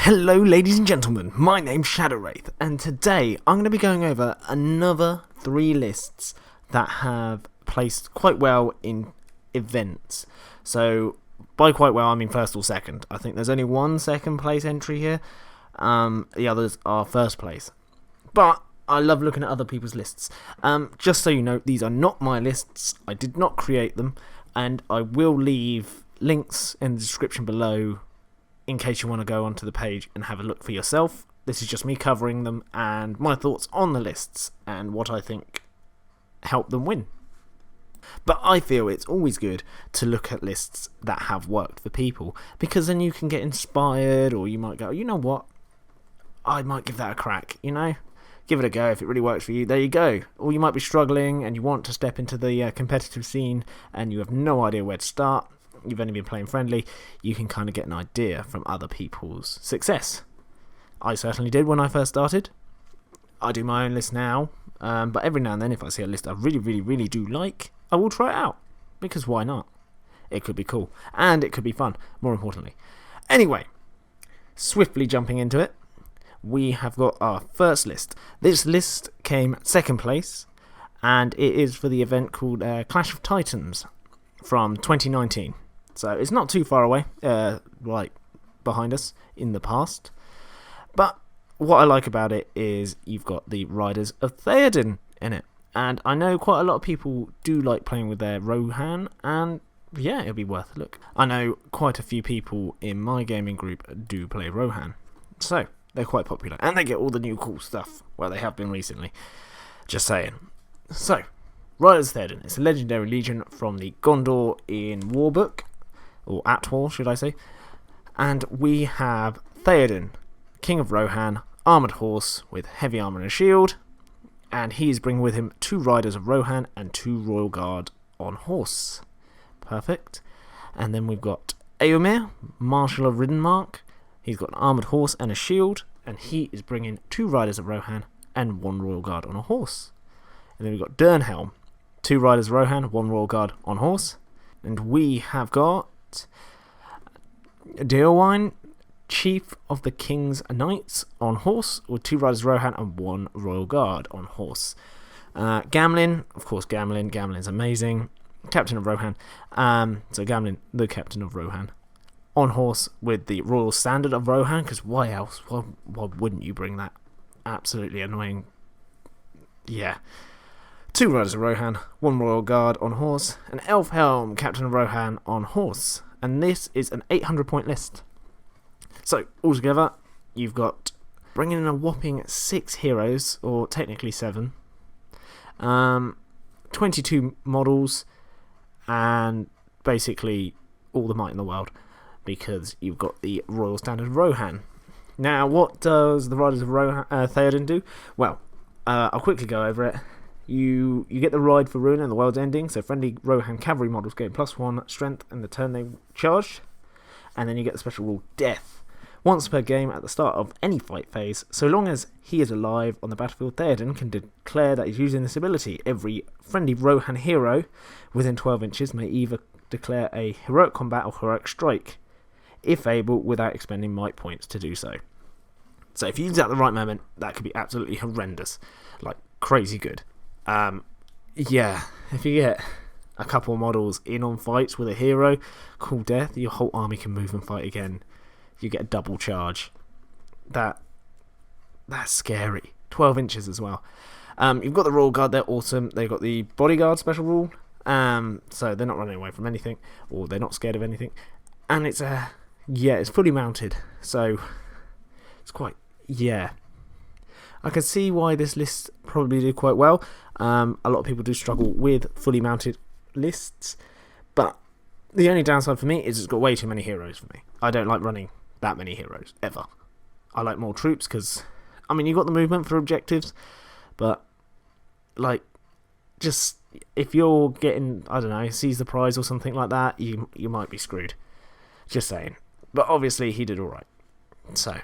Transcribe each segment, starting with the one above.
Hello ladies and gentlemen, my name's Shadowwraith, and today I'm going to be going over another 3 lists that have placed quite well in events. So by quite well I mean first or second. I think there's only one second place entry here, the others are first place. But I love looking at other people's lists. Just so you know, these are not my lists, I did not create them, and I will leave links in the description below in case you want to go onto the page and have a look for yourself. This is just me covering them and my thoughts on the lists and what I think helped them win. But I feel it's always good to look at lists that have worked for people, because then you can get inspired, or you might go, you know what, I might give that a crack, you know? Give it a go. If it really works for you, there you go. Or you might be struggling and you want to step into the competitive scene and you have no idea where to start. You've only been playing friendly, you can kind of get an idea from other people's success. I certainly did when I first started. I do my own list now, but every now and then if I see a list I really do like, I will try it out, because why not? It could be cool, and it could be fun, more importantly. Anyway, swiftly jumping into it, we have got our first list. This list came second place, and it is for the event called Clash of Titans from 2019. So it's not too far away, right behind us in the past. But what I like about it is you've got the Riders of Theoden in it. And I know quite a lot of people do like playing with their Rohan, and yeah, it'll be worth a look. I know quite a few people in my gaming group do play Rohan, so they're quite popular. And they get all the new cool stuff, well, they have been recently. Just saying. So, Riders of Theoden. It's a legendary legion from the Gondor in Warbook, or at war, should I say. And we have Theoden, King of Rohan, armoured horse with heavy armour and a shield. And he is bringing with him 2 Riders of Rohan and 2 Royal Guard on horse. Perfect. And then we've got Eomer, Marshal of Riddenmark. He's got an armoured horse and a shield. And he is bringing 2 Riders of Rohan and 1 Royal Guard on a horse. And then we've got Dernhelm, 2 Riders of Rohan, 1 Royal Guard on horse. And we have got Deorwine, Chief of the King's Knights on horse, with 2 Riders of Rohan and 1 Royal Guard on horse. Gamlin, of course, Gamlin's amazing. Captain of Rohan. So Gamlin, the Captain of Rohan, on horse with the Royal Standard of Rohan, because why else? Why wouldn't you bring that? Absolutely annoying. Yeah. 2 Riders of Rohan, 1 Royal Guard on horse, and Elfhelm, Captain of Rohan, on horse. And this is an 800-point list. So, altogether, you've got bringing in a whopping 6 heroes, or technically 7, 22 models, and basically all the might in the world, because you've got the Royal Standard of Rohan. Now, what does the Riders of Rohan, Theoden do? Well, I'll quickly go over it. You get the Ride for Ruin and the World's Ending, so friendly Rohan cavalry models gain +1 strength in the turn they charge. And then you get the special rule Death. Once per game at the start of any fight phase, so long as he is alive on the battlefield, Theoden can declare that he's using this ability. Every friendly Rohan hero within 12 inches may either declare a heroic combat or heroic strike, if able, without expending might points to do so. So if you use it at the right moment, that could be absolutely horrendous. Like, crazy good. Yeah, if you get a couple of models in on fights with a hero, cool Death, your whole army can move and fight again. You get a double charge. That's scary. 12 inches as well. You've got the Royal Guard, they're awesome. They've got the Bodyguard special rule, so they're not running away from anything, or they're not scared of anything. And it's it's fully mounted, so it's quite, yeah. I can see why this list probably did quite well. A lot of people do struggle with fully mounted lists, but the only downside for me is it's got way too many heroes for me. I don't like running that many heroes, ever. I like more troops, because, I mean, you got the movement for objectives, but, like, just, if you're getting, I don't know, seize the prize or something like that, you might be screwed. Just saying. But obviously, he did alright. So,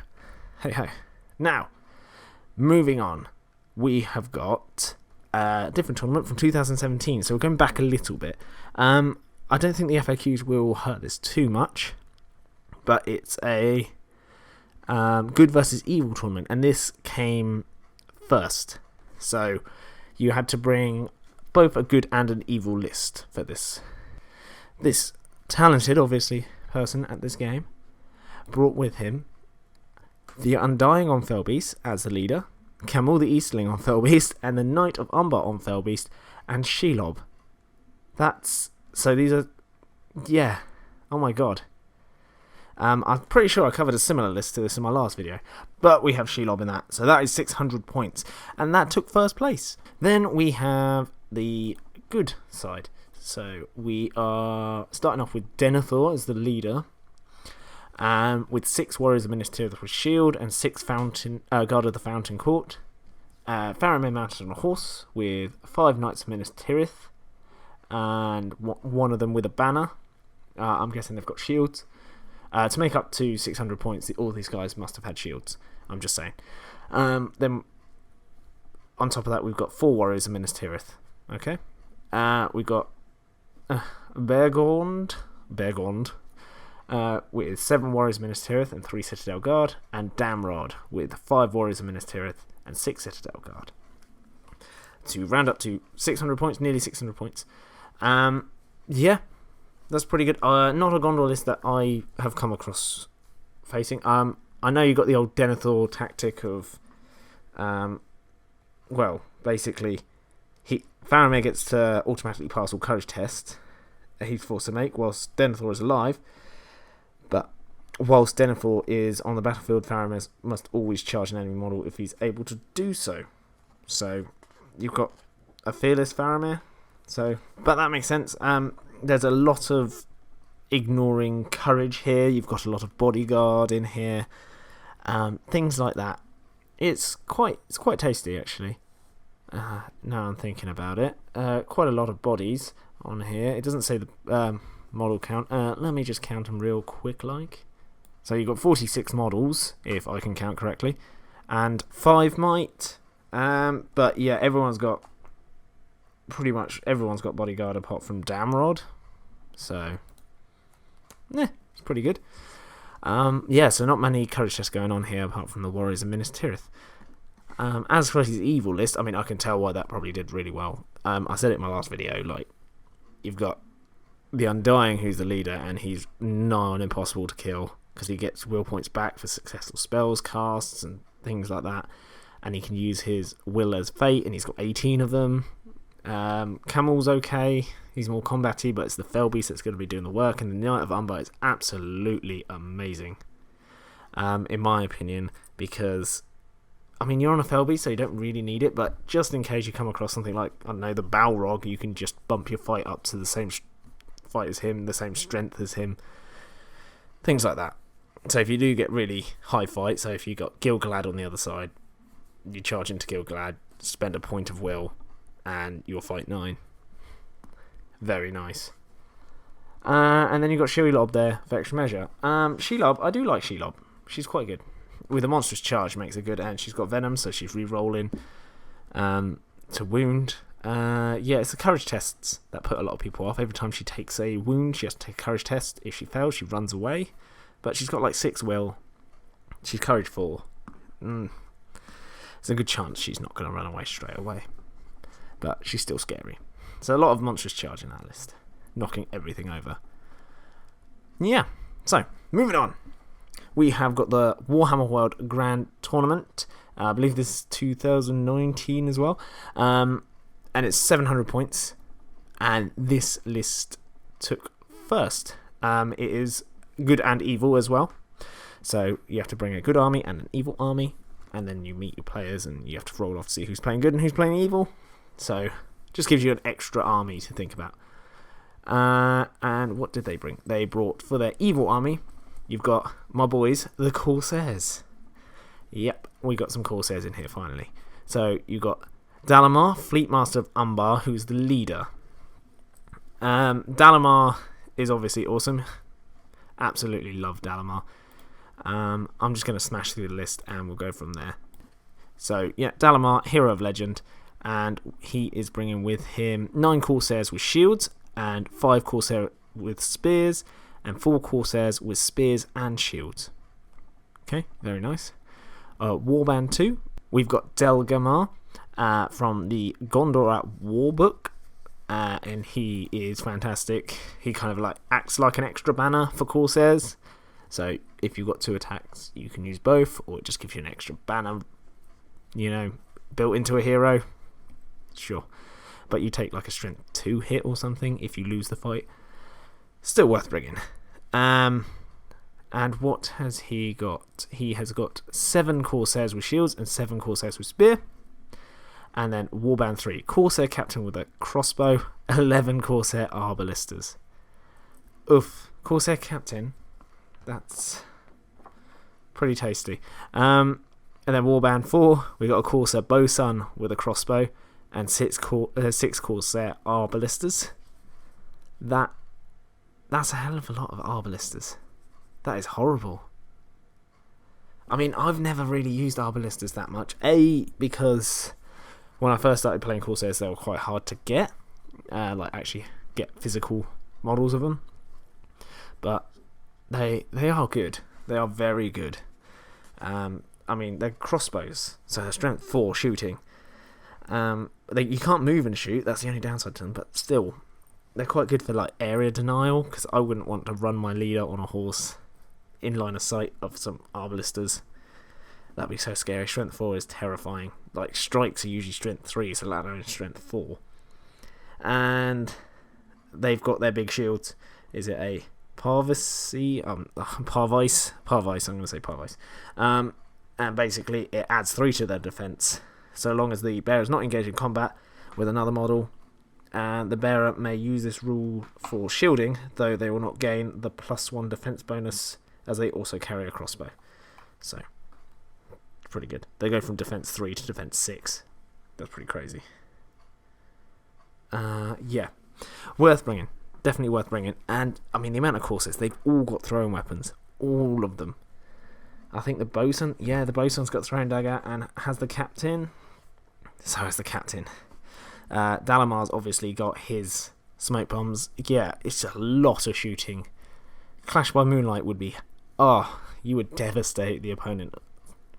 hey. Now, moving on, we have got a different tournament from 2017, so we're going back a little bit. I don't think the FAQs will hurt this too much, but it's a Good versus Evil tournament, and this came first. So you had to bring both a good and an evil list for this. This talented, obviously, person at this game brought with him the Undying on Felbeast as the leader, Camel the Eastling on Felbeast, and the Knight of Umber on Felbeast, and Shelob. So these are, yeah, oh my god. I'm pretty sure I covered a similar list to this in my last video, but we have Shelob in that, so that is 600 points, and that took first place. Then we have the good side, so we are starting off with Denethor as the leader, with 6 Warriors of Minas Tirith with shield, and 6 Guard of the Fountain Court. Faramir mounted on a horse with 5 Knights of Minas Tirith, and one of them with a banner. I'm guessing they've got shields. To make up to 600 points, all these guys must have had shields. I'm just saying. Then, on top of that, we've got 4 Warriors of Minas Tirith. Okay? We've got Bergond, with 7 Warriors of Minas Tirith and 3 Citadel Guard, and Damrod with 5 Warriors of Minas Tirith and 6 Citadel Guard. To round up to 600 points, nearly 600 points. Yeah. That's pretty good. Not a Gondor list that I have come across facing. I know you got the old Denethor tactic of, well, basically, Faramir gets to automatically pass all courage tests he's forced to make whilst Denethor is alive. But whilst Denethor is on the battlefield, Faramir must always charge an enemy model if he's able to do so. So you've got a fearless Faramir. But that makes sense. There's a lot of ignoring courage here. You've got a lot of bodyguard in here, things like that. It's quite tasty actually. Now I'm thinking about it. Quite a lot of bodies on here. It doesn't say the model count. Let me just count them real quick, like. So you've got 46 models, if I can count correctly, and 5 might. But yeah, pretty much everyone's got bodyguard apart from Damrod. So, it's pretty good. Yeah, so not many courage tests going on here apart from the Warriors of Minas Tirith. As for his evil list, I mean, I can tell why that probably did really well. I said it in my last video, like, you've got the Undying who's the leader, and he's nigh on impossible to kill because he gets will points back for successful spells, casts, and things like that. And he can use his will as fate, and he's got 18 of them. Camel's okay, he's more combat-y, but it's the Felbeast that's going to be doing the work, and the Knight of Umber is absolutely amazing, in my opinion, because, I mean, you're on a Felbeast, so you don't really need it, but just in case you come across something like, I don't know, the Balrog, you can just bump your fight up to the same fight as him, the same strength as him, things like that. So if you do get really high fight, so if you got Gil-galad on the other side, you charge into Gil-galad, spend a point of will, and you'll fight 9. Very nice. And then you've got Shelob there for extra measure. Shelob, I do like Shelob. She's quite good. With a monstrous charge makes her good, and she's got venom, so she's re-rolling to wound. Yeah, it's the courage tests that put a lot of people off. Every time she takes a wound, she has to take a courage test. If she fails, she runs away. But she's got like 6 will. She's courage 4. There's a good chance she's not going to run away straight away. But she's still scary. So a lot of monstrous charge in that list, knocking everything over. Yeah, so moving on. We have got the Warhammer World Grand Tournament. I believe this is 2019 as well. And it's 700 points. And this list took first. It is good and evil as well. So you have to bring a good army and an evil army. And then you meet your players and you have to roll off to see who's playing good and who's playing evil. So, just gives you an extra army to think about. And what did they bring? They brought, for their evil army, you've got my boys, the Corsairs. Yep, we got some Corsairs in here finally. So, you've got Dalamar, Fleet Master of Umbar, who's the leader. Dalamar is obviously awesome. Absolutely love Dalamar. I'm just going to smash through the list and we'll go from there. So, yeah, Dalamar, hero of legend. And he is bringing with him 9 Corsairs with shields, and 5 Corsairs with spears, and 4 Corsairs with spears and shields. Okay, very nice. Warband 2, we've got Delgamar from the Gondor at War book. And he is fantastic. He kind of like acts like an extra banner for Corsairs. So if you've got 2 attacks, you can use both, or it just gives you an extra banner, built into a hero. Sure. But you take like a strength 2 hit or something if you lose the fight. Still worth bringing. And what has he got? He has got 7 Corsairs with shields and 7 Corsairs with spear. And then Warband 3, Corsair Captain with a crossbow, 11 Corsair Arbalistas. Oof, Corsair Captain, that's pretty tasty. And then Warband 4, we got a Corsair Bowsun with a crossbow, and 6 Corsair Arbalistas. That's a hell of a lot of Arbalistas. That is horrible. I mean, I've never really used Arbalistas that much. Because when I first started playing Corsairs, they were quite hard to get. Actually get physical models of them. But they are good. They are very good. I mean, they're crossbows, so they're strength 4 shooting. You can't move and shoot, that's the only downside to them, but still, they're quite good for like area denial, because I wouldn't want to run my leader on a horse in line of sight of some Arbalistas. That'd be so scary. Strength 4 is terrifying. Like, strikes are usually strength 3, so Lado is strength 4. And they've got their big shields. Is it a Parvice? Parvice, I'm going to say Parvice. And basically, it adds 3 to their defense. So long as the bearer is not engaged in combat with another model, and the bearer may use this rule for shielding, though they will not gain the +1 defense bonus, as they also carry a crossbow. So, pretty good. They go from defense 3 to defense 6. That's pretty crazy. Yeah, worth bringing. Definitely worth bringing. And I mean, the amount of Corsairs, they've all got throwing weapons, all of them. I think the Bosun, the Bosun's got throwing dagger and has the captain. So has the captain. Dalamar's obviously got his smoke bombs. Yeah, it's a lot of shooting. Clash by Moonlight would be, you would devastate the opponent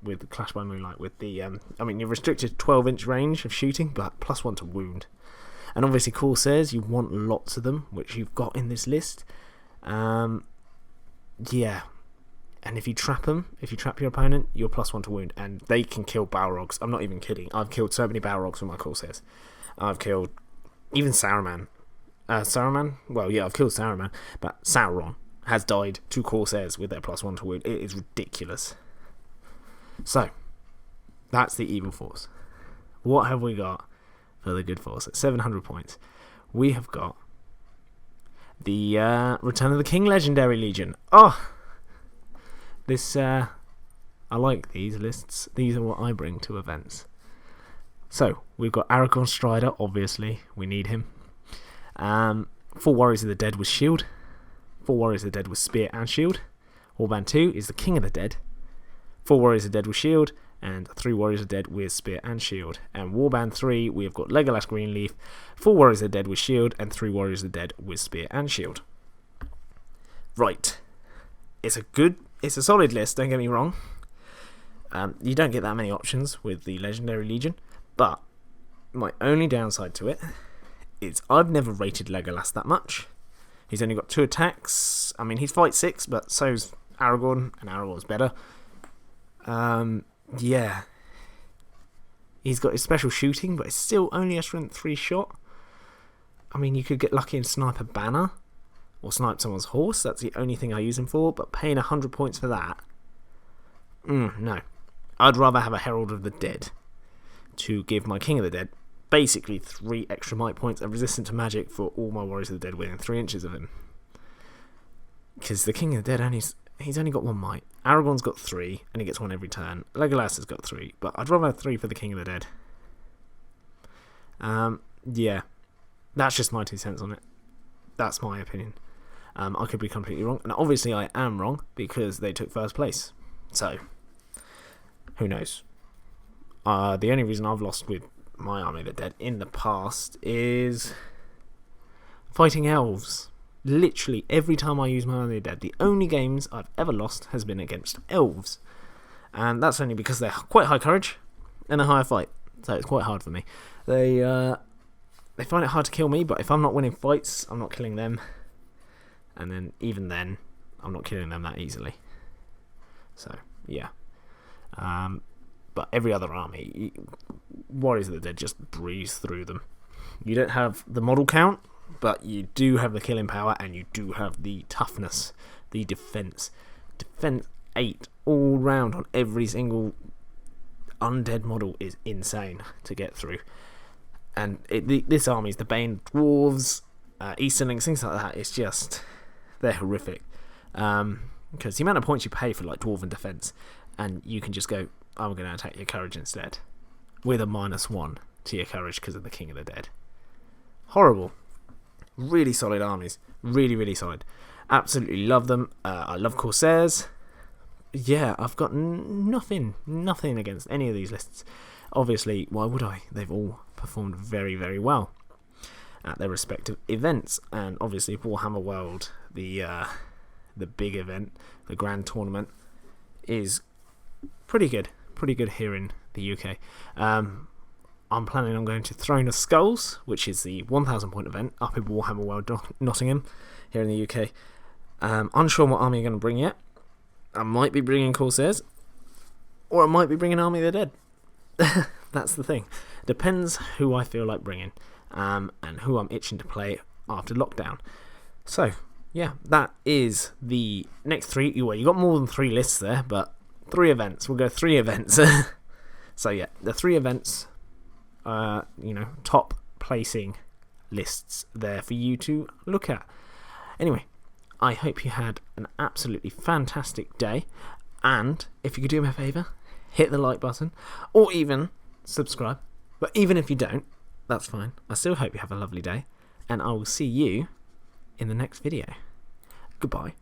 with Clash by Moonlight with the, you're restricted to 12-inch range of shooting, but +1 to wound. And obviously Corsairs, you want lots of them, which you've got in this list. Yeah. And if you trap your opponent, you're +1 to wound, and they can kill Balrogs. I'm not even kidding. I've killed so many Balrogs with my Corsairs. I've killed even Saruman. Saruman? Well, yeah, I've killed Saruman, but Sauron has died to Corsairs with their +1 to wound. It is ridiculous. So, that's the evil force. What have we got for the good force? At 700 points, we have got the Return of the King Legendary Legion. This, I like these lists. These are what I bring to events. So, we've got Aragorn Strider, obviously. We need him. 4 Warriors of the Dead with shield. 4 Warriors of the Dead with spear and shield. Warband 2 is the King of the Dead. 4 Warriors of the Dead with shield. And 3 Warriors of the Dead with spear and shield. And Warband 3, we have got Legolas Greenleaf, 4 Warriors of the Dead with shield, and 3 Warriors of the Dead with spear and shield. Right. It's a solid list, don't get me wrong. You don't get that many options with the Legendary Legion, but my only downside to it is I've never rated Legolas that much. He's only got 2 attacks. I mean, he's fight 6, but so's Aragorn, and Aragorn's better. Yeah. He's got his special shooting, but it's still only a strength 3 shot. I mean, you could get lucky and snipe a banner, or snipe someone's horse. That's the only thing I use him for, but paying 100 points for that? No. I'd rather have a Herald of the Dead to give my King of the Dead basically 3 extra might points and resistant to magic for all my Warriors of the Dead within 3 inches of him. Because the King of the Dead he's only got 1 might. Aragorn's got 3, and he gets 1 every turn. Legolas has got 3, but I'd rather have 3 for the King of the Dead. Yeah. That's just my 2 cents on it. That's my opinion. I could be completely wrong, and obviously I am wrong, because they took first place. So, who knows? The only reason I've lost with my Army of the Dead in the past is fighting elves. literally every time I use my Army of the Dead, the only games I've ever lost has been against elves. And that's only because they're quite high courage and a higher fight. So it's quite hard for me. They find it hard to kill me, but if I'm not winning fights, I'm not killing them. And then, even then, I'm not killing them that easily. So, yeah. But every other army, Warriors of the Dead just breeze through them. You don't have the model count, but you do have the killing power, and you do have the toughness, the defense. Defense 8 all round on every single undead model is insane to get through. And this army is the Bane Dwarves, Easterlings, things like that. It's just, they're horrific. Because the amount of points you pay for like Dwarven defense, and you can just go, I'm going to attack your courage instead, with a -1 to your courage because of the King of the Dead. Horrible. Really solid armies. Really, really solid. Absolutely love them. I love Corsairs. Yeah, I've got nothing against any of these lists. Obviously, why would I? They've all performed very, very well at their respective events. And obviously, Warhammer World, the big event, the Grand Tournament, is pretty good. Pretty good here in the UK. I'm planning on going to Throne of Skulls, which is the 1,000 point event up in Warhammer World Nottingham here in the UK. Unsure what army I'm going to bring yet. I might be bringing Corsairs, or I might be bringing Army of the Dead. That's the thing. Depends who I feel like bringing, and who I'm itching to play after lockdown. So, yeah, that is the next 3. Well, you got more than 3 lists there, but 3 events. We'll go 3 events. So, yeah, the 3 events, top placing lists there for you to look at. Anyway, I hope you had an absolutely fantastic day, and if you could do me a favour, hit the like button, or even subscribe. But even if you don't, that's fine. I still hope you have a lovely day, and I will see you in the next video. Goodbye.